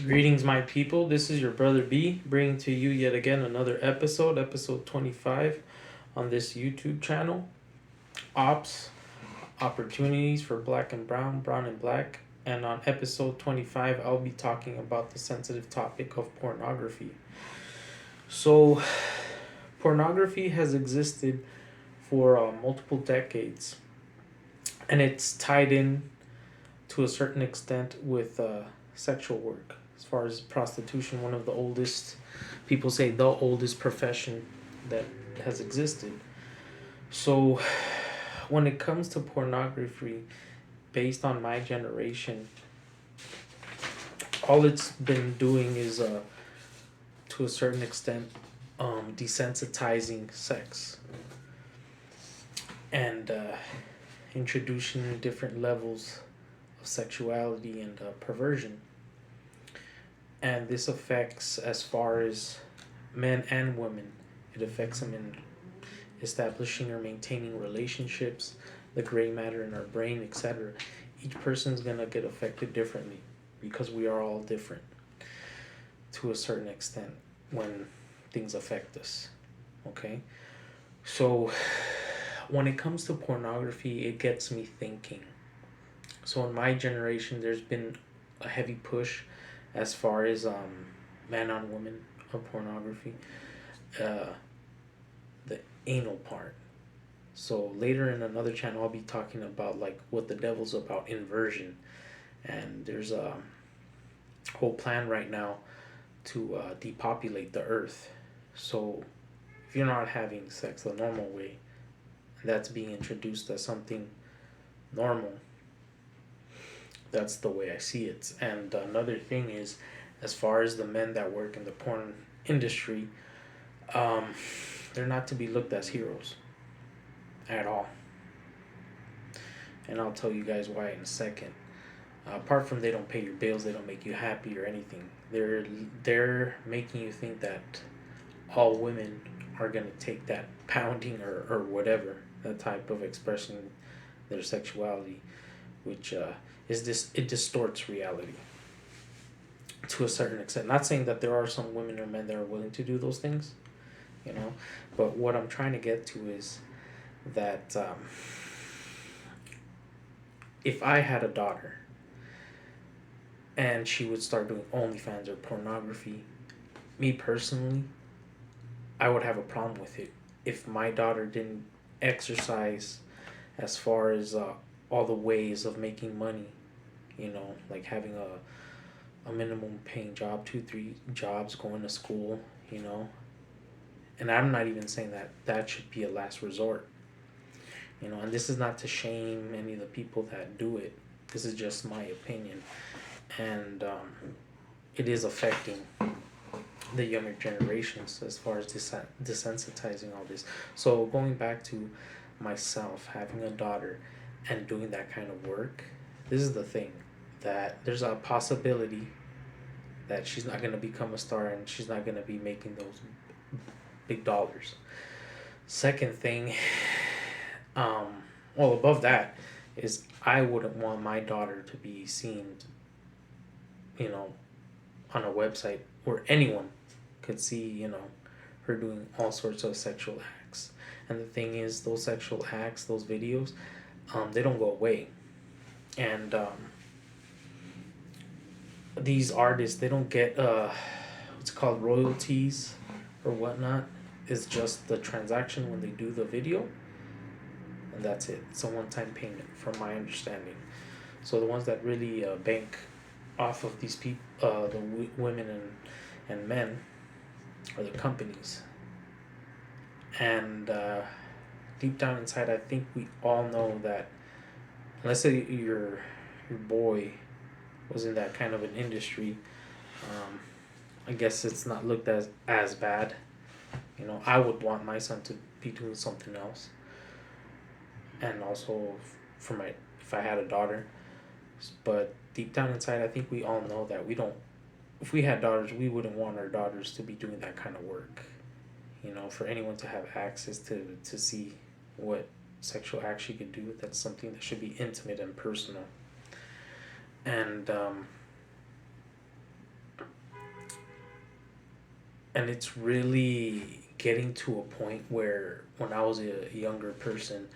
Greetings, my people. This is your brother B, bringing to you yet again another episode 25 on this YouTube channel. Opps, opportunities for black and brown, brown and black. And on episode 25, I'll be talking about the sensitive topic of pornography. So, pornography has existed for multiple decades, and it's tied in to a certain extent with sexual work. As far as prostitution, one of the oldest, people say the oldest profession that has existed. So, when it comes to pornography, based on my generation, all it's been doing is, to a certain extent, desensitizing sex and introducing different levels of sexuality and perversion. And this affects as far as men and women. It affects them in establishing or maintaining relationships, the gray matter in our brain, etc. Each person's gonna get affected differently because we are all different to a certain extent when things affect us. Okay? So when it comes to pornography, it gets me thinking. So in my generation, there's been a heavy push as far as man on woman of pornography, uh, the anal part. So later in another channel, I'll be talking about like what the devil's about, inversion, and there's a whole plan right now to depopulate the earth. So if you're not having sex the normal way, that's being introduced as something normal. That's the way I see it. And another thing is, as far as the men that work in the porn industry, um, they're not to be looked as heroes at all. And I'll tell you guys why in a second. Apart from they don't pay your bills, they don't make you happy or anything. They're making you think that all women are gonna take that pounding or whatever, that type of expressing their sexuality, which is this, it distorts reality to a certain extent. Not saying that there are some women or men that are willing to do those things, you know, but what I'm trying to get to is that if I had a daughter and she would start doing OnlyFans or pornography, me personally, I would have a problem with it if my daughter didn't exercise as far as all the ways of making money, you know, like having a minimum paying job, 2, 3 jobs, going to school, you know. And I'm not even saying that that should be a last resort, you know. And this is not to shame any of the people that do it. This is just my opinion, and it is affecting the younger generations as far as desensitizing all this. So going back to myself having a daughter and doing that kind of work, this is the thing, that there's a possibility that she's not going to become a star and she's not going to be making those big dollars. Second thing, well, above that is I wouldn't want my daughter to be seen, you know, on a website where anyone could see, you know, her doing all sorts of sexual acts. And the thing is, those sexual acts, those videos, they don't go away. And these artists, they don't get what's called royalties or whatnot. It's just the transaction when they do the video, and that's it. It's a one-time payment, from my understanding. So the ones that really bank off of these people, women and men, are the companies. And deep down inside, I think we all know that unless your boy was in that kind of an industry, I guess it's not looked as bad. You know, I would want my son to be doing something else, and also for my, if I had a daughter. But deep down inside, I think we all know that we don't. If we had daughters, we wouldn't want our daughters to be doing that kind of work. You know, for anyone to have access to see what sexual act she could do, that's something that should be intimate and personal. And And it's really getting to a point where when I was a younger person,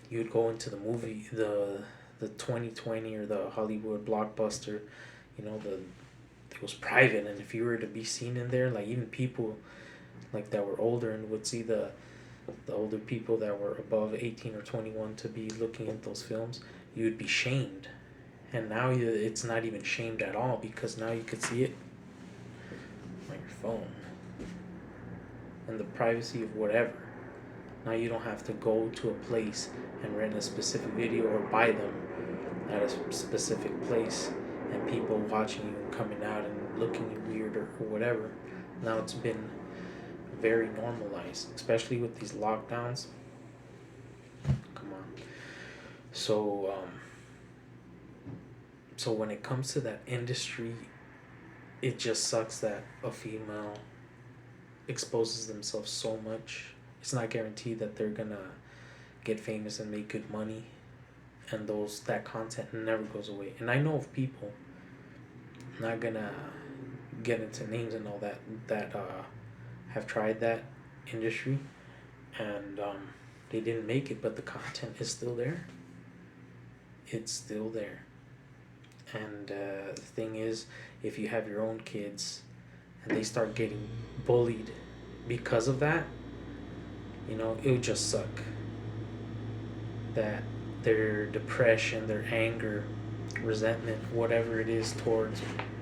you'd go into the movie, the 2020 or the Hollywood blockbuster, the it was private, and if you were to be seen in there, like even people like that were older and would see the older people that were above 18 or 21 to be looking at those films, you would be shamed. And now it's not even shamed at all, because now you could see it on your phone and the privacy of whatever. Now you don't have to go to a place and rent a specific video or buy them at a specific place and people watching you and coming out and looking weird or whatever. Now it's been very normalized, especially with these lockdowns. Come on. So when it comes to that industry, it just sucks that a female exposes themselves so much. It's not guaranteed that they're gonna get famous and make good money, and that content never goes away. And I know of people, I'm not gonna get into names and all that, have tried that industry, and they didn't make it, but the content is still there. It's still there. And the thing is, if you have your own kids and they start getting bullied because of that, it would just suck. That their depression, their anger, resentment, whatever it is towards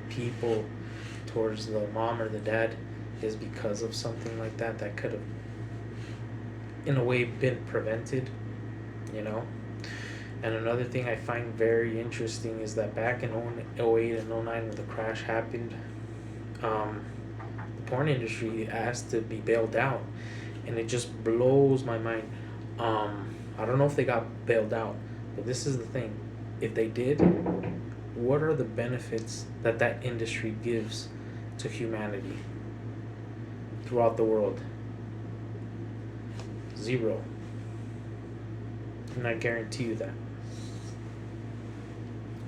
people, towards the mom or the dad, is because of something like that could have, in a way, been prevented, And another thing I find very interesting is that back in 08 and 09 when the crash happened, the porn industry asked to be bailed out, and it just blows my mind. I don't know if they got bailed out, but this is the thing. If they did, what are the benefits that industry gives to humanity throughout the world? Zero. And I guarantee you that.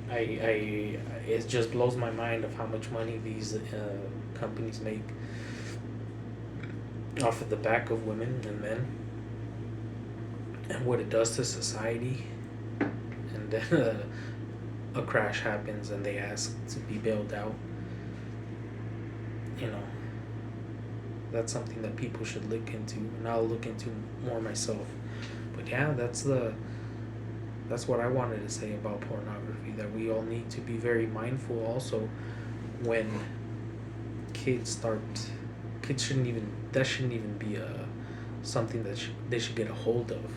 It just blows my mind of how much money these companies make off of the back of women and men, and what it does to society. And then a crash happens and they ask to be bailed out. That's something that people should look into, and I'll look into more myself. But yeah, that's what I wanted to say about pornography, that we all need to be very mindful also when kids shouldn't even be something that they should get a hold of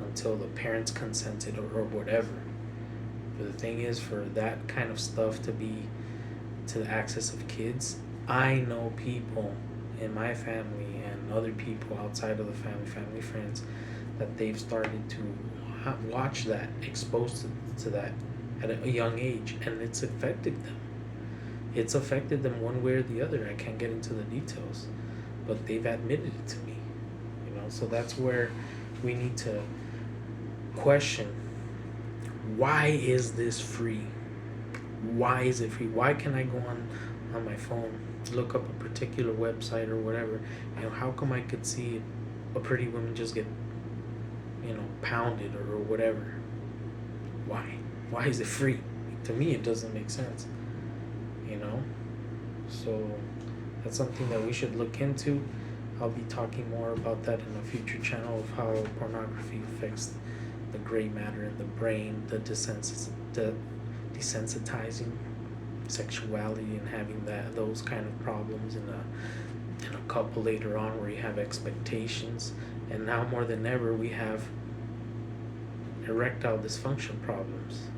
until the parents consented or whatever. But the thing is, for that kind of stuff to be to the access of kids, I know people in my family and other people outside of the family friends, that they've started to watch that, exposed to that at a young age, and it's affected them. It's affected them one way or the other. I can't get into the details, but they've admitted it to me. So that's where we need to question, why is this free? Why is it free? Why can I go on my phone, look up a particular website or whatever, how come I could see a pretty woman just get pounded or whatever? Why is it free? To me, it doesn't make sense. So that's something that we should look into. I'll be talking more about that in a future channel, of how pornography affects the gray matter in the brain, the desensitizing sexuality, and having those kind of problems in a couple later on, where you have expectations. And now more than ever, we have erectile dysfunction problems,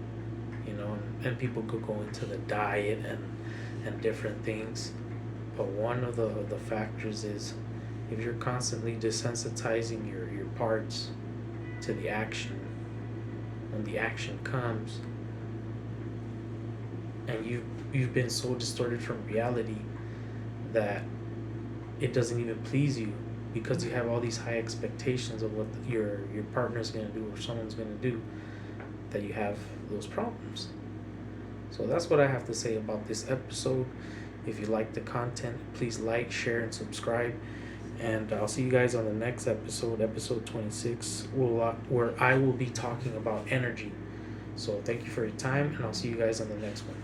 and people could go into the diet and different things. But one of the factors is, if you're constantly desensitizing your parts to the action, when the action comes, and you've been so distorted from reality that it doesn't even please you, because you have all these high expectations of what your partner's going to do or someone's going to do, that you have those problems. So that's what I have to say about this episode. If you like the content, please like, share, and subscribe. And I'll see you guys on the next episode, episode 26, where I will be talking about energy. So thank you for your time, and I'll see you guys on the next one.